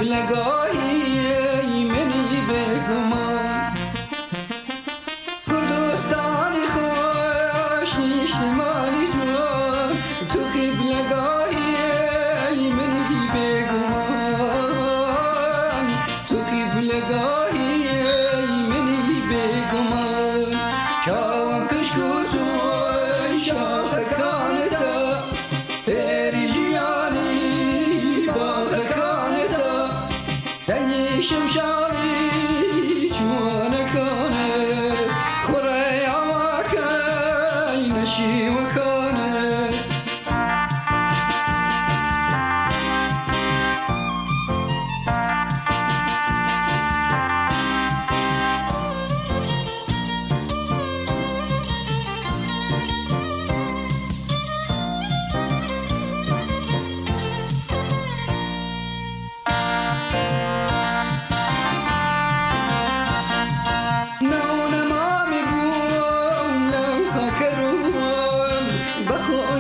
لقایی منی بگمان کردستانی خوش نیشتمانی جوان تو خیب لقایی منی بگمان تو خیب لقایی منی بگمان چاوم کشکوتون شاخ کانتا شمشاري جوانا كانت خري عواكي مشي مكانت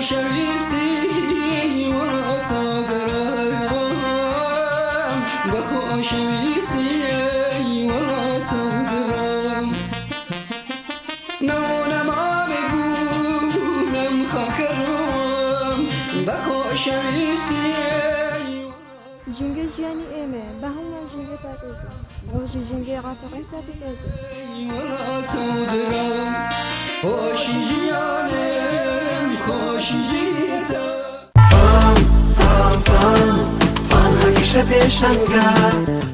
شويستي ولا تقرام بخو شويستي ولا تقرام نونا ما بقولم خاكرام بخو شويستي جنگه جیانی ایمه به همون جنگه پردازم روشی جنگه غافقین تبیلازم ولا تقرام خوش جیانم خوش جیتا فان همیشه پیشنگه